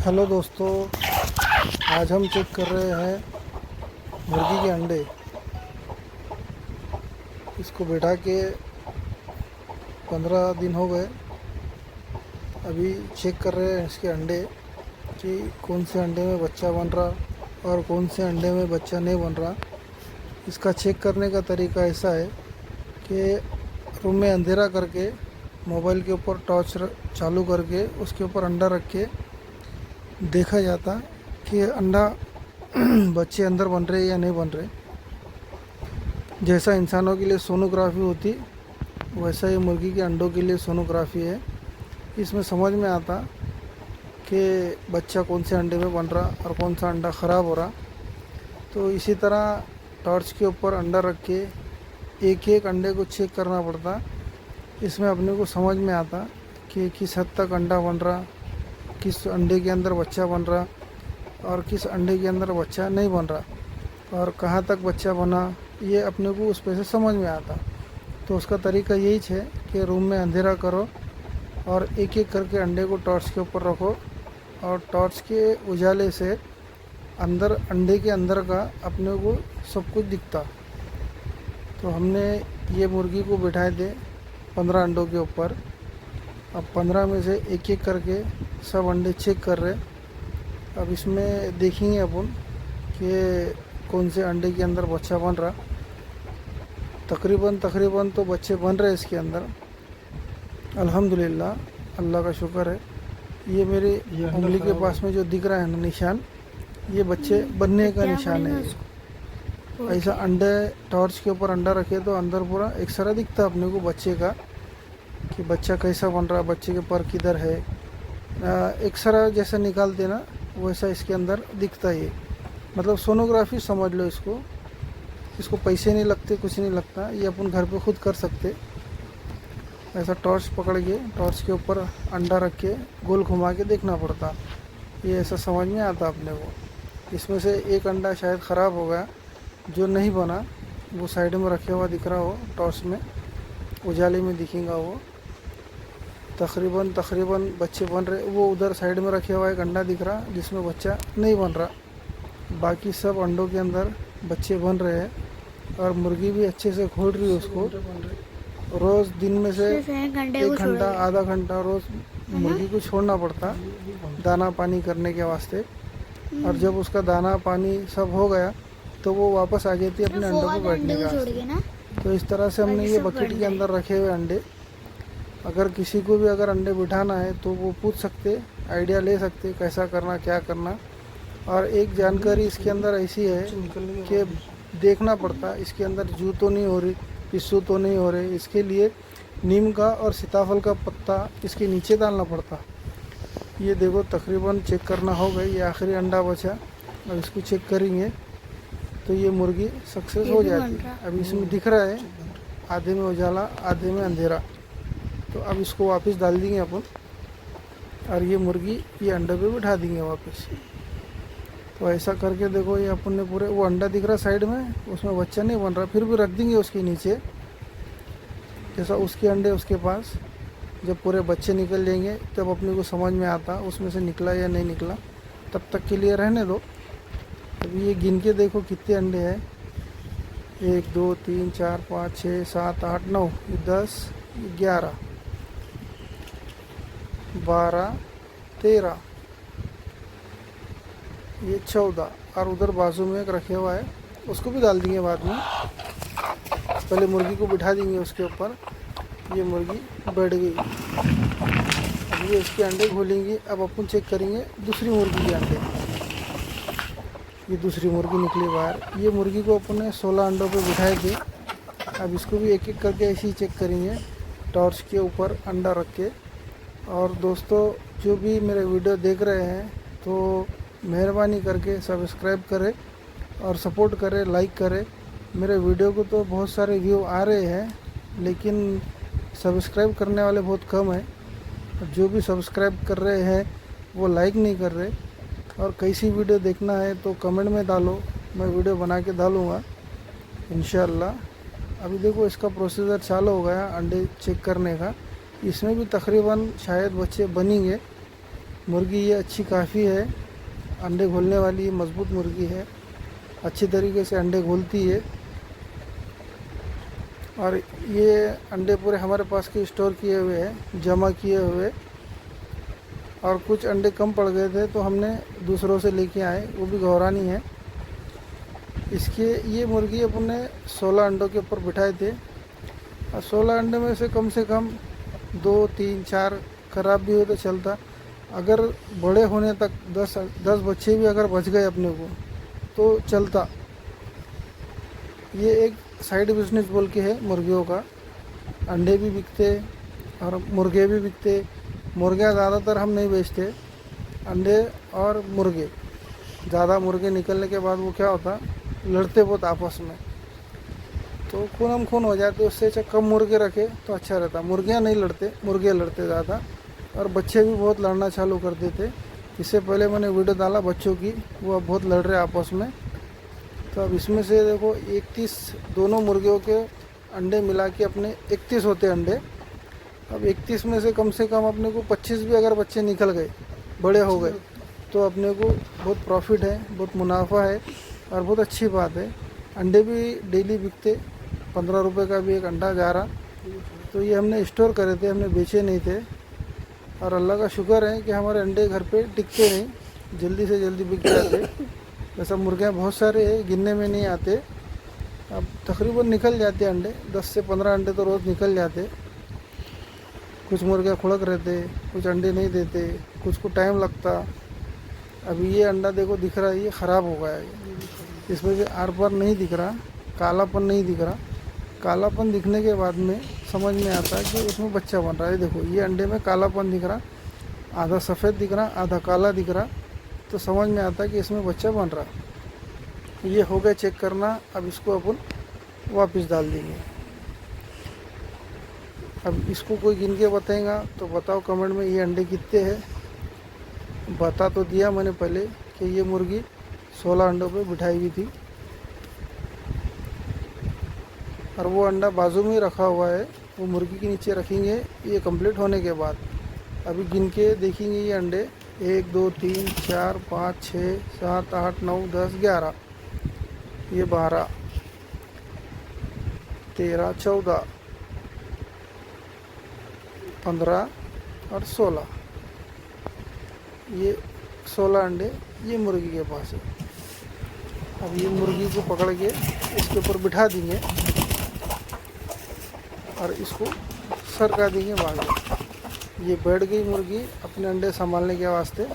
Hello दोस्तों, आज हम चेक कर रहे हैं मुर्गी के अंडे। इसको बैठा के 15 दिन हो गए। अभी चेक कर रहे हैं इसके अंडे कि कौन से अंडे में बच्चा बन रहा और कौन से अंडे में बच्चा नहीं बन रहा। इसका चेक करने का तरीका ऐसा है कि रूम में अंधेरा करके मोबाइल के ऊपर टॉर्च चालू करके उसके ऊपर अंडा रख के देखा जाता कि अंडा बच्चे अंदर बन रहे या नहीं बन रहे। जैसा इंसानों के लिए सोनोग्राफी होती वैसा ही मुर्गी के अंडों के लिए सोनोग्राफी है। इसमें समझ में आता कि बच्चा कौन से अंडे में बन रहा और कौन सा अंडा ख़राब हो रहा। तो इसी तरह टॉर्च के ऊपर अंडा रख के एक एक अंडे को चेक करना पड़ता। इसमें अपने को समझ में आता कि किस हद तक अंडा बन रहा, किस अंडे के अंदर बच्चा बन रहा और किस अंडे के अंदर बच्चा नहीं बन रहा और कहाँ तक बच्चा बना, ये अपने को उस पे से समझ में आता। तो उसका तरीका यही है कि रूम में अंधेरा करो और एक एक करके अंडे को टॉर्च के ऊपर रखो और टॉर्च के उजाले से अंदर अंडे के अंदर का अपने को सब कुछ दिखता। तो हमने ये मुर्गी को बिठाए थे 15 अंडों के ऊपर। अब 15 में से एक एक करके सब अंडे चेक कर रहे। अब इसमें देखेंगे अपन कि कौन से अंडे के अंदर बच्चा बन रहा। तकरीबन तो बच्चे बन रहे इसके अंदर, अल्हम्दुलिल्लाह, अल्लाह का शुक्र है। ये मेरी उंगली के पास में जो दिख रहा है ना निशान, ये बच्चे बनने का निशान है। ऐसा अंडे टॉर्च के ऊपर अंडा रखे तो अंदर पूरा एक्सरा दिखता अपने को बच्चे का कि बच्चा कैसा बन रहा, बच्चे के पर किधर है। एक्सरा जैसा निकालते ना वैसा इसके अंदर दिखता है। मतलब सोनोग्राफी समझ लो इसको। इसको पैसे नहीं लगते, कुछ नहीं लगता, ये अपन घर पे खुद कर सकते। ऐसा टॉर्च पकड़ के टॉर्च के ऊपर अंडा रख के गोल घुमा के देखना पड़ता। ये ऐसा समझ में आता अपने को। इसमें से एक अंडा शायद ख़राब हो गया जो नहीं बना, वो साइड में रखे हुआ दिख रहा हो, टॉर्च में उजाले में दिखेगा वो। तकरीबन बच्चे बन रहे। वो उधर साइड में रखे हुआ एक अंडा दिख रहा जिसमें बच्चा नहीं बन रहा। बाकी सब अंडों के अंदर बच्चे बन रहे हैं और मुर्गी भी अच्छे से खोल रही है उसको। रोज़ दिन में से 1 घंटा आधा घंटा रोज़ मुर्गी को छोड़ना पड़ता दाना पानी करने के वास्ते। और जब उसका दाना पानी सब हो गया तो वो वापस आ जाती है अपने अंडों को बैठने के वास्ते। तो इस तरह से हमने ये बकेट के अंदर रखे हुए अंडे। अगर किसी को भी अगर अंडे बिठाना है तो वो पूछ सकते, आइडिया ले सकते कैसा करना क्या करना। और एक जानकारी इसके अंदर ऐसी है कि देखना पड़ता इसके अंदर जू तो नहीं हो रही, पिस्सू तो नहीं हो रहे। इसके लिए नीम का और सीताफल का पत्ता इसके नीचे डालना पड़ता। ये देखो तकरीबन चेक करना हो गई, ये आखिरी अंडा बचा। अब इसको चेक करेंगे तो ये मुर्गी सक्सेस हो जाती है। अभी इसमें दिख रहा है आधे में उजाला आधे में अंधेरा। तो अब इसको वापस डाल देंगे अपन और ये मुर्गी ये अंडे पे बिठा देंगे वापस। तो ऐसा करके देखो, ये अपन ने पूरे वो अंडा दिख रहा साइड में, उसमें बच्चा नहीं बन रहा, फिर भी रख देंगे उसके नीचे। जैसा उसके अंडे उसके पास, जब पूरे बच्चे निकल जाएंगे तब अपने को समझ में आता उसमें से निकला या नहीं निकला। तब तक के लिए रहने दो। अभी ये गिन के देखो कितने अंडे हैं। 1 2 3 4 5 6 7 8 9 10 11 12 13 ये 14 और उधर बाजू में एक रखे हुआ है, उसको भी डाल देंगे बाद में। पहले मुर्गी को बिठा देंगे उसके ऊपर। ये मुर्गी बैठ गई। अब ये इसके अंडे खोलेंगे। अब अपन चेक करेंगे दूसरी मुर्गी के अंडे। ये दूसरी मुर्गी निकली बाहर। ये मुर्गी को अपन ने 16 अंडों पे बिठाए थे। अब इसको भी एक एक करके ऐसे ही चेक करेंगे टॉर्च के ऊपर अंडा रख के। और दोस्तों जो भी मेरे वीडियो देख रहे हैं तो मेहरबानी करके सब्सक्राइब करें और सपोर्ट करें, लाइक करें। मेरे वीडियो को तो बहुत सारे व्यू आ रहे हैं लेकिन सब्सक्राइब करने वाले बहुत कम हैं। जो भी सब्सक्राइब कर रहे हैं वो लाइक नहीं कर रहे। और कैसी वीडियो देखना है तो कमेंट में डालो, मैं वीडियो बना के डालूँगा इंशाअल्लाह। अभी देखो इसका प्रोसीजर चालू हो गया अंडे चेक करने का। इसमें भी तकरीबन शायद बच्चे बनेंगे मुर्गी ये अच्छी काफ़ी है, अंडे घोलने वाली मजबूत मुर्गी है, अच्छी तरीके से अंडे घोलती है। और ये अंडे पूरे हमारे पास के स्टोर किए हुए हैं, जमा किए हुए। और कुछ अंडे कम पड़ गए थे तो हमने दूसरों से लेके आए, वो भी गौरानी है। इसके ये मुर्गी अपने 16 अंडों के ऊपर बिठाए थे, और 16 अंडे में से कम 2 3 4 खराब भी हो तो चलता। अगर बड़े होने तक 10 बच्चे भी अगर बच गए अपने को तो चलता। ये एक साइड बिजनेस बोल के है मुर्गियों का। अंडे भी बिकते और मुर्गे भी बिकते। मुर्गियाँ ज़्यादातर हम नहीं बेचते, अंडे और मुर्गे। ज़्यादा मुर्गे निकलने के बाद वो क्या होता, लड़ते बहुत आपस में, तो खून खून हो जाते। उससे अच्छा कम मुर्गे रखे तो अच्छा रहता। मुर्गियाँ नहीं लड़ते, मुर्गे लड़ते ज़्यादा, और बच्चे भी बहुत लड़ना चालू कर देते। इससे पहले मैंने वीडियो डाला बच्चों की, वो अब बहुत लड़ रहे आपस में। तो अब इसमें से देखो 31 दोनों मुर्गियों के अंडे मिला के अपने 31 होते अंडे। अब 31 में से कम अपने को 25 भी अगर बच्चे निकल गए, बड़े हो गए, तो अपने को बहुत प्रॉफिट है, बहुत मुनाफा है, और बहुत अच्छी बात है। अंडे भी डेली बिकते, 15 रुपये का भी एक अंडा जा रहा। तो ये हमने स्टोर करे थे, हमने बेचे नहीं थे। और अल्लाह का शुक्र है कि हमारे अंडे घर पे टिकते नहीं, जल्दी से जल्दी बिक जाते। वैसा मुर्गियाँ बहुत सारे हैं, गिनने में नहीं आते। अब तकरीबन निकल जाते अंडे, 10 से 15 अंडे तो रोज़ निकल जाते। कुछ मुर्गियाँ खुड़क रहते, कुछ अंडे नहीं देते, कुछ को टाइम लगता। अभी ये अंडा देखो दिख रहा है, ये ख़राब हो गया है। इसमें से आर पार नहीं दिख रहा, कालापन नहीं दिख रहा। कालापन दिखने के बाद में समझ में आता है कि उसमें बच्चा बन रहा है। देखो ये अंडे में कालापन दिख रहा, आधा सफ़ेद दिख रहा, आधा काला दिख रहा, तो समझ में आता है कि इसमें बच्चा बन रहा। ये हो गया चेक करना। अब इसको अपन वापस डाल देंगे। अब इसको कोई गिन के बताएगा तो बताओ कमेंट में ये अंडे कितने हैं। बता तो दिया मैंने पहले कि ये मुर्गी 16 अंडों पे बिठाई हुई थी, और वो अंडा बाजू में रखा हुआ है, वो मुर्गी के नीचे रखेंगे ये कंप्लीट होने के बाद। अभी गिन के देखेंगे ये अंडे, 1 2 3 4 5 6 7 8 9 10 11, ये 12 13 14 15 और 16, ये 16 अंडे ये मुर्गी के पास है। अब ये मुर्गी को पकड़ के इसके ऊपर बिठा देंगे और इसको सरका देंगे बाहर। ये बैठ गई मुर्गी अपने अंडे संभालने के वास्ते।